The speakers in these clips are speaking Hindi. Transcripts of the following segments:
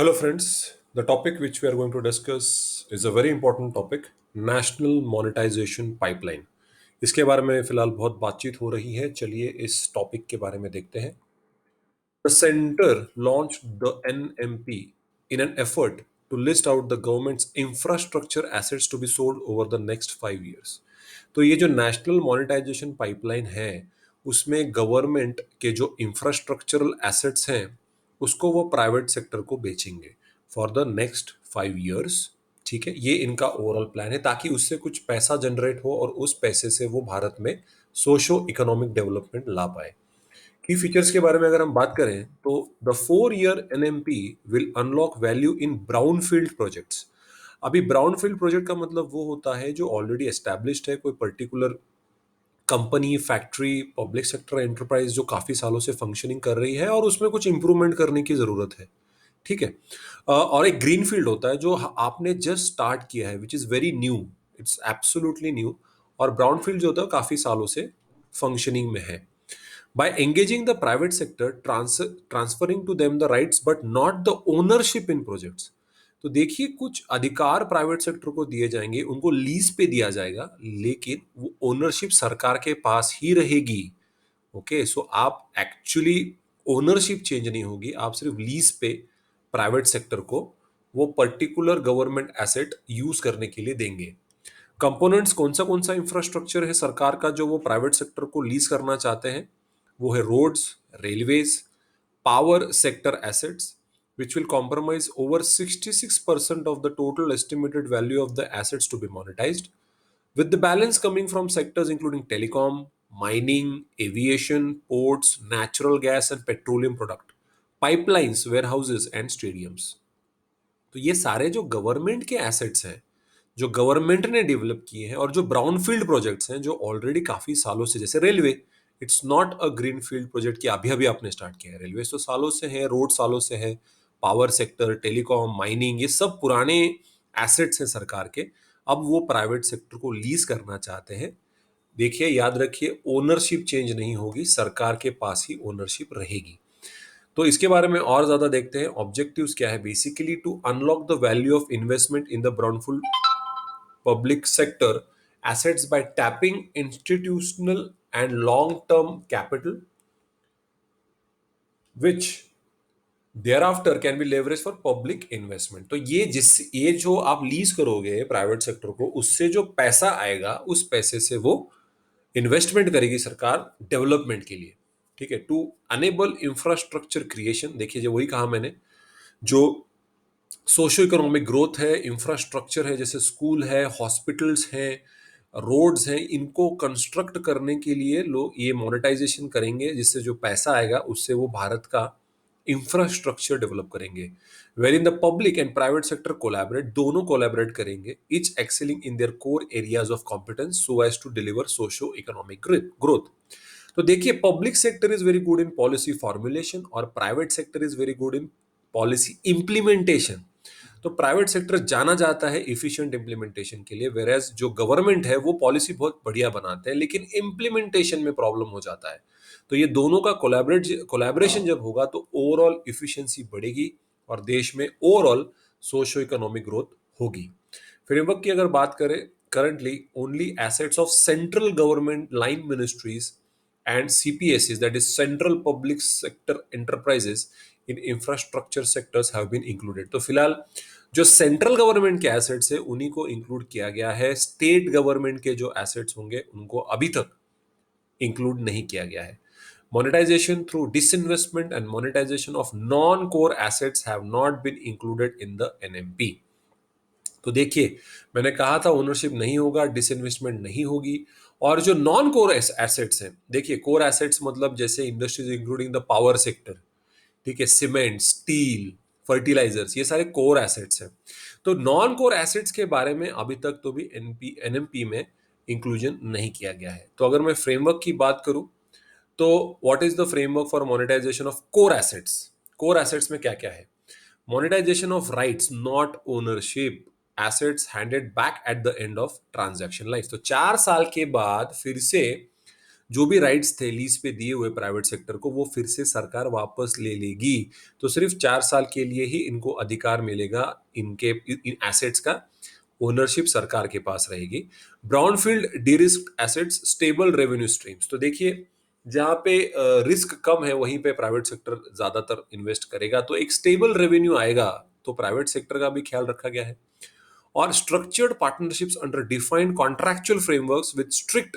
Hello, friends. The topic which we are going to discuss is a very important topic, national monetization pipeline. इसके बारे में फिलहाल बहुत बातचीत हो रही है. चलिए इस टॉपिक के बारे में देखते हैं. The center launched the NMP in an effort to list out the government's infrastructure assets to be sold over the next 5 years. तो ये जो नेशनल मोनेटाइजेशन पाइपलाइन है उसमें गवर्नमेंट के जो इंफ्रास्ट्रक्चरल एसेट्स हैं उसको वो प्राइवेट सेक्टर को बेचेंगे फॉर द नेक्स्ट 5 इयर्स. ठीक है, ये इनका ओवरऑल प्लान है ताकि उससे कुछ पैसा जनरेट हो और उस पैसे से वो भारत में सोशो इकोनॉमिक डेवलपमेंट ला पाए. की फीचर्स के बारे में अगर हम बात करें तो the 4 year NMP will unlock value in brown field projects. अभी ब्राउन फील्ड प्रोजेक्ट का मतलब वो होता है जो ऑलरेडी एस्टैब्लिश्ड है, कोई particular company, factory, public sector enterprise जो काफी सालों से फंक्शनिंग कर रही है और उसमें कुछ इंप्रूवमेंट करने की जरूरत है. ठीक है. और एक ग्रीन फील्ड होता है जो आपने जस्ट स्टार्ट किया है, which is very new, it's absolutely new. और ब्राउन फील्ड जो होता है काफी सालों से फंक्शनिंग में है. By engaging the private sector, transferring to them the rights but not the ownership in projects. तो देखिए कुछ अधिकार प्राइवेट सेक्टर को दिए जाएंगे, उनको लीज पे दिया जाएगा, लेकिन वो ओनरशिप सरकार के पास ही रहेगी. ओके, सो आप एक्चुअली ओनरशिप चेंज नहीं होगी, आप सिर्फ लीज पे प्राइवेट सेक्टर को वो पर्टिकुलर गवर्नमेंट एसेट यूज करने के लिए देंगे. कंपोनेंट्स कौन सा इंफ्रास्ट्रक्चर है सरकार का जो वो प्राइवेट सेक्टर को लीज करना चाहते हैं? वो है roads, railways, power sector assets which will comprise over 66% of the total estimated value of the assets to be monetized, with the balance coming from sectors including telecom, mining, aviation, ports, natural gas and petroleum product, pipelines, warehouses and stadiums. तो ये सारे जो गवर्नमेंट के एसेट्स हैं जो गवर्नमेंट ने डेवलप किए हैं और जो ब्राउन फील्ड प्रोजेक्ट्स हैं जो ऑलरेडी काफी सालों से, जैसे railway, it's not a green field project कि अभी अभी आपने स्टार्ट किया है. रेलवे तो सालों से है, रोड सालों से है, पावर सेक्टर, टेलीकॉम, माइनिंग, ये सब पुराने एसेट्स हैं सरकार के. अब वो प्राइवेट सेक्टर को लीज करना चाहते हैं. देखिए, याद रखिए, ओनरशिप चेंज नहीं होगी, सरकार के पास ही ओनरशिप रहेगी. तो इसके बारे में और ज्यादा देखते हैं. ऑब्जेक्टिव्स क्या है? Basically to unlock the value of investment in the brownfield public sector assets by tapping institutional and long-term capital, which thereafter can be leveraged for public investment. तो ये जो आप लीज करोगे प्राइवेट सेक्टर को, उससे जो पैसा आएगा उस पैसे से वो इन्वेस्टमेंट करेगी सरकार डेवलपमेंट के लिए. ठीक है. टू अनेबल इंफ्रास्ट्रक्चर क्रिएशन, देखिए जो वही कहा मैंने, जो सोशो इकोनॉमिक ग्रोथ है, इंफ्रास्ट्रक्चर है, जैसे स्कूल है, हॉस्पिटल्स हैं, रोड्स हैं, इनको कंस्ट्रक्ट करने के लिए लोग ये मोनेटाइजेशन करेंगे, जिससे जो पैसा आएगा उससे वो भारत का इंफ्रास्ट्रक्चर डेवलप करेंगे. Where in the public and private sector collaborate, दोनों कोलैबोरेट करेंगे, each excelling in their core areas of competence so as to deliver socio economic growth. तो देखिए, public sector is very good in policy formulation और private sector is very good in policy implementation. तो प्राइवेट सेक्टर जाना जाता है इफिशिएंट इंप्लीमेंटेशन के लिए, वेरएज जो गवर्नमेंट है वो पॉलिसी बहुत बढ़िया बनाते हैं लेकिन इंप्लीमेंटेशन में प्रॉब्लम हो जाता है. तो ये दोनों का कोलैबोरेशन जब होगा तो ओवरऑल इफिशिएंसी बढ़ेगी और देश में ओवरऑल सोशो इकोनॉमिक ग्रोथ होगी. फ्रेमवर्क की अगर बात करें, currently only assets of central government line ministries and CPSEs, that is Central Public Sector Enterprises in Infrastructure sectors have been included. तो फिलहाल जो सेंट्रल गवर्नमेंट के एसेट्स है उन्हीं को इंक्लूड किया गया है. स्टेट गवर्नमेंट के जो एसेट्स होंगे उनको अभी तक इंक्लूड नहीं किया गया है. Monetization through disinvestment and monetization of non-core assets have not been included in the NMP. तो देखिए, मैंने कहा था ओनरशिप नहीं होगा, डिसइन्वेस्टमेंट नहीं होगी. और जो नॉन कोर एसेट्स हैं, देखिए कोर एसेट्स मतलब जैसे industries including the power sector, ठीक है, सीमेंट, स्टील, फर्टिलाइजर्स, ये सारे कोर एसेट्स हैं. तो नॉन कोर एसेट्स के बारे में अभी तक तो भी एनएमपी में इंक्लूजन नहीं किया गया है. तो अगर मैं फ्रेमवर्क की बात करूं तो what is the framework for monetisation of core assets? Core assets में क्या क्या है? Monetisation of rights, not ownership, assets handed back at the end of transaction life. तो 4 साल के बाद फिर से जो भी राइट्स थे लीज पे दिए हुए प्राइवेट सेक्टर को वो फिर से सरकार वापस ले लेगी। तो सिर्फ 4 साल के लिए ही इनको अधिकार मिलेगा, इनके इन एसेट्स का ओनरशिप सरकार के पास रहेगी। Brownfield D risk assets, stable revenue streams. तो देखिए जहाँ पे रिस्क कम है वहीं पे प्राइवेट सेक्टर ज्यादातर इन्वेस्ट करेगा, तो एक स्टेबल रेवेन्यू आएगा। तो प्राइवेट सेक्टर का भी ख्याल रखा गया है। और structured partnerships under defined contractual frameworks with strict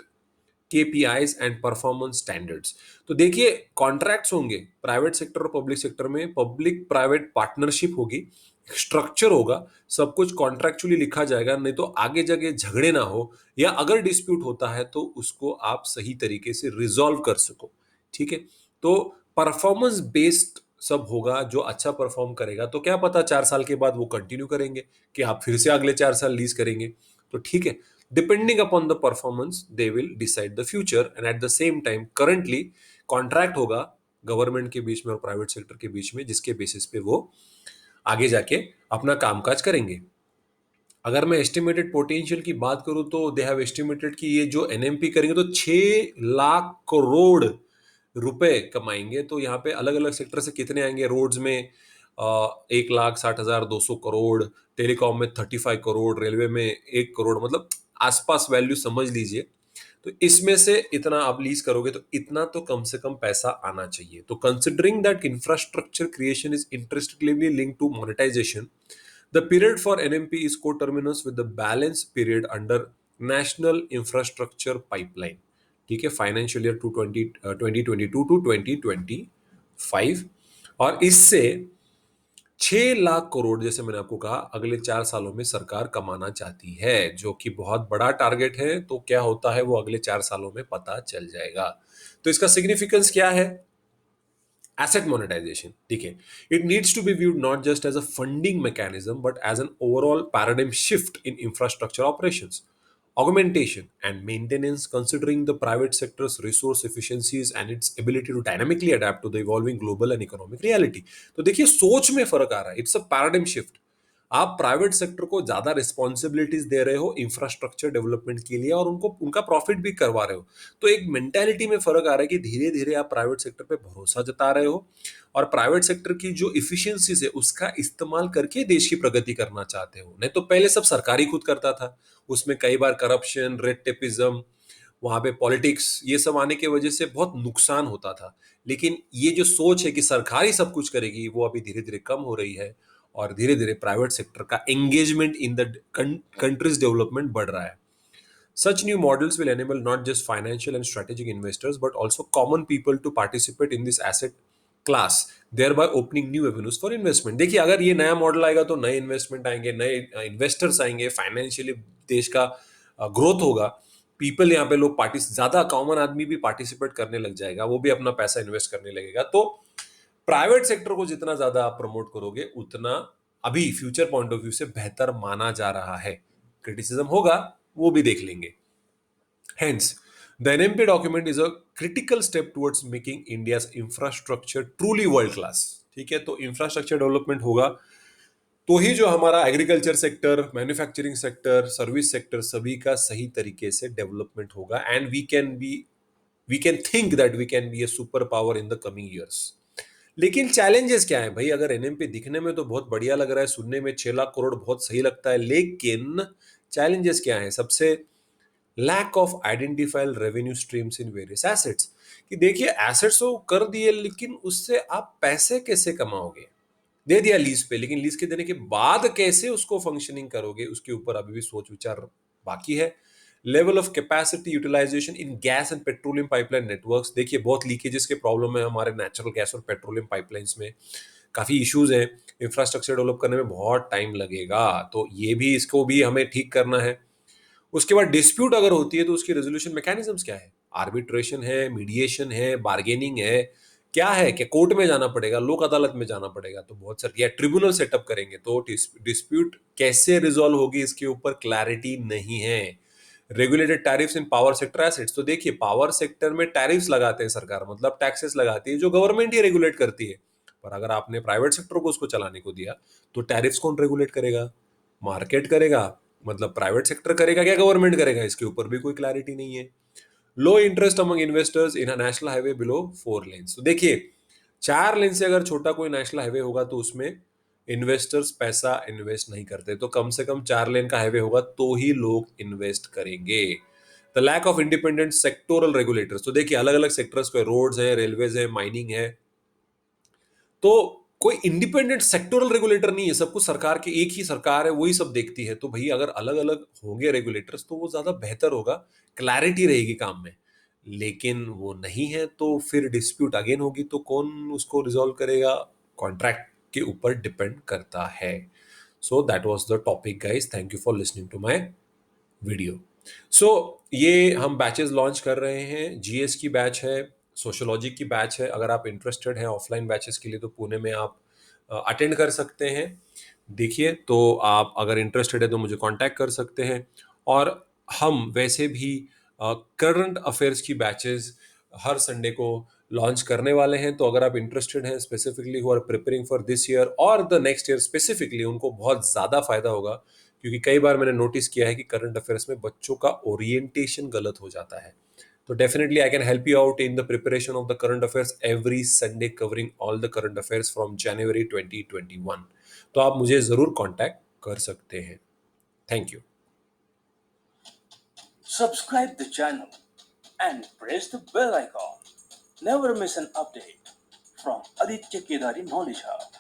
KPIs and performance standards. तो देखिए कॉन्ट्रैक्ट्स होंगे प्राइवेट सेक्टर और पब्लिक सेक्टर में, पब्लिक प्राइवेट पार्टनरशिप होगी, स्ट्रक्चर होगा, सब कुछ कॉन्ट्रैक्चुअली लिखा जाएगा, नहीं तो आगे जाके झगड़े ना हो, या अगर डिस्प्यूट होता है तो उसको आप सही तरीके से रिजॉल्व कर सको। ठीक है, तो परफॉर्मेंस बेस्ड सब होगा। जो अच्छा परफॉर्म करेगा तो क्या पता 4 साल के बाद वो कंटिन्यू करेंगे कि आप फिर से अगले 4 साल लीज करेंगे। तो ठीक है, depending upon the performance they will decide the future. And at the same time currently contract होगा गवर्नमेंट के बीच में और प्राइवेट सेक्टर के बीच में, जिसके बेसिस पे वो आगे जाके अपना कामकाज करेंगे। अगर मैं एस्टिमेटेड पोटेंशियल की बात करूं तो दे हैव एस्टिमेटेड कि ये जो एनएमपी करेंगे तो 6 लाख करोड़ रुपए कमाएंगे। तो यहाँ पे अलग अलग सेक्टर से कितने आएंगे, रोड्स में 1,60,200 करोड़, टेलीकॉम में 35 करोड़, रेलवे में 1 करोड़, मतलब आसपास वैल्यू समझ लीजिए। तो इसमें से इतना आप लीज करोगे तो इतना तो कम से कम पैसा आना चाहिए। तो considering that infrastructure creation is interestingly link to monetisation, the period for NMP is coterminous with the balance period under National Infrastructure Pipeline। ठीक है, फाइनेंशियल ईयर 2022 टू 2025। और इससे 6 लाख करोड़, जैसे मैंने आपको कहा, अगले 4 सालों में सरकार कमाना चाहती है, जो कि बहुत बड़ा टारगेट है। तो क्या होता है वो अगले 4 सालों में पता चल जाएगा। तो इसका सिग्निफिकेंस क्या है? Asset monetization, ठीक है, it needs to be viewed not just as a funding mechanism but as an overall paradigm shift in infrastructure operations, augmentation and maintenance, considering the private sector's resource efficiencies and its ability to dynamically adapt to the evolving global and economic reality। तो देखिए सोच में फर्क आ रहा है, इट्स अ पैराडाइम शिफ्ट। आप प्राइवेट सेक्टर को ज्यादा रिस्पॉन्सिबिलिटीज दे रहे हो इंफ्रास्ट्रक्चर डेवलपमेंट के लिए और उनको उनका प्रॉफिट भी करवा रहे हो। तो एक मेंटेलिटी में फर्क आ रहा है कि धीरे धीरे आप प्राइवेट सेक्टर पे भरोसा जता रहे हो और प्राइवेट सेक्टर की जो इफिशियंसीज है उसका इस्तेमाल करके देश की प्रगति करना चाहते हो। नहीं तो पहले सब सरकारी खुद करता था, उसमें कई बार करप्शन, रेड टेपिज्म, वहां पे पॉलिटिक्स, ये सब आने की वजह से बहुत नुकसान होता था। लेकिन ये जो सोच है कि सरकारी सब कुछ करेगी वो अभी धीरे धीरे कम हो रही है और धीरे धीरे प्राइवेट सेक्टर का engagement in the countries development बढ़ रहा है। Such new models will enable not just financial and strategic investors but also common people to participate in this asset class, thereby opening new avenues for investment। देखिए अगर ये नया मॉडल आएगा तो नए इन्वेस्टमेंट आएंगे, नए इन्वेस्टर्स आएंगे, फाइनेंशियली देश का ग्रोथ होगा। पीपल यहाँ पे लोग ज्यादा कॉमन आदमी भी पार्टिसिपेट करने लग जाएगा, वो भी अपना पैसा इन्वेस्ट करने लगेगा। तो प्राइवेट सेक्टर को जितना ज्यादा आप प्रमोट करोगे उतना अभी फ्यूचर पॉइंट ऑफ व्यू से बेहतर माना जा रहा है। क्रिटिसिज्म होगा, वो भी देख लेंगे। Hence, the NMP document is a critical step towards making India's infrastructure truly world class। ठीक है, तो इंफ्रास्ट्रक्चर डेवलपमेंट होगा तो ही जो हमारा agriculture sector, manufacturing sector, service sector सभी का सही तरीके से डेवलपमेंट होगा। And we can think that we can be a super power in the coming years. लेकिन चैलेंजेस क्या है भाई? अगर एनएमपी दिखने में तो बहुत बढ़िया लग रहा है, सुनने में 6 लाख करोड़ बहुत सही लगता है, लेकिन चैलेंजेस क्या है? सबसे lack of identified revenue streams in various assets. कि देखिए एसेट्स तो कर दिए लेकिन उससे आप पैसे कैसे कमाओगे? दे दिया लीज पे, लेकिन लीज के देने के बाद कैसे उसको फंक्शनिंग करोगे उसके ऊपर अभी भी सोच विचार बाकी है। Level of capacity utilization in gas and petroleum pipeline networks. देखिए बहुत लीकेजेस के प्रॉब्लम है हमारे नेचुरल गैस और पेट्रोलियम पाइपलाइंस में, काफी इश्यूज हैं, इंफ्रास्ट्रक्चर डेवलप करने में बहुत टाइम लगेगा। तो ये भी, इसको भी हमें ठीक करना है। उसके बाद डिस्प्यूट अगर होती है तो उसकी रेजोल्यूशन मैकेनिज्म्स क्या है? आर्बिट्रेशन है, मीडिएशन है, बार्गेनिंग है, क्या है कि कोर्ट में जाना पड़ेगा, लोक अदालत में जाना पड़ेगा, तो बहुत सारी, या ट्रिब्यूनल सेटअप करेंगे। तो डिस्प्यूट कैसे रिजॉल्व होगी इसके ऊपर क्लैरिटी नहीं है। रेगुलेटेड टैरिफ्स इन पावर सेक्टर एसेट्स। तो देखिए पावर सेक्टर में टैरिफ्स लगाते हैं सरकार, मतलब टैक्सेस लगाती है जो गवर्नमेंट ही रेगुलेट करती है। पर अगर आपने प्राइवेट सेक्टर को उसको चलाने को दिया तो टैरिफ्स कौन रेगुलेट करेगा? मार्केट करेगा, मतलब प्राइवेट सेक्टर करेगा क्या गवर्नमेंट करेगा? इसके ऊपर भी कोई क्लैरिटी नहीं है। लो interest among investors in a national highway below 4 lens. तो देखिए 4 लेन से अगर छोटा कोई नेशनल हाईवे होगा तो उसमें इन्वेस्टर्स पैसा इन्वेस्ट नहीं करते, तो कम से कम 4 लेन का हाईवे होगा तो ही लोग इन्वेस्ट करेंगे। The lack of independent sectoral regulators, तो देखिए अलग अलग सेक्टर्स को, रोड्स है, रेलवेज है, माइनिंग है, तो कोई इंडिपेंडेंट सेक्टोरल रेगुलेटर नहीं है, सब कुछ सरकार की एक ही सरकार है, वही सब देखती है। तो भाई अगर अलग अलग होंगे रेगुलेटर्स तो वो ज्यादा बेहतर होगा, क्लैरिटी रहेगी काम में। लेकिन वो नहीं है तो फिर डिस्प्यूट अगेन होगी, तो कौन उसको रिजॉल्व करेगा? कॉन्ट्रैक्ट के ऊपर डिपेंड करता है। So that was the topic guys, thank you for listening to my video. So ये हम बैचेस लॉन्च कर रहे हैं, जीएस की बैच है, सोशोलॉजी की बैच है। अगर आप इंटरेस्टेड हैं ऑफलाइन बैचेस के लिए तो पुणे में आप अटेंड कर सकते हैं। देखिए तो आप अगर इंटरेस्टेड है तो मुझे कांटेक्ट कर सकते हैं। और हम वैसे भी करंट अफेयर्स की बैचेस हर संडे को लॉन्च करने वाले हैं, तो अगर आप इंटरेस्टेड हैं specifically who are preparing for this year और द नेक्स्ट ईयर स्पेसिफिकली, उनको बहुत ज़्यादा फायदा होगा। क्योंकि कई बार मैंने नोटिस किया है कि करंट अफेयर्स में बच्चों का ओरिएंटेशन गलत हो जाता है। तो definitely I can help you out in the preparation of the current affairs every Sunday, covering all the current affairs from January 2021। तो आप मुझे ज़रूर कॉन्टैक्ट कर सकते हैं। Thank you. Subscribe the channel and press the bell icon. Never miss an update from Aditya Kedari Knowledge Hub.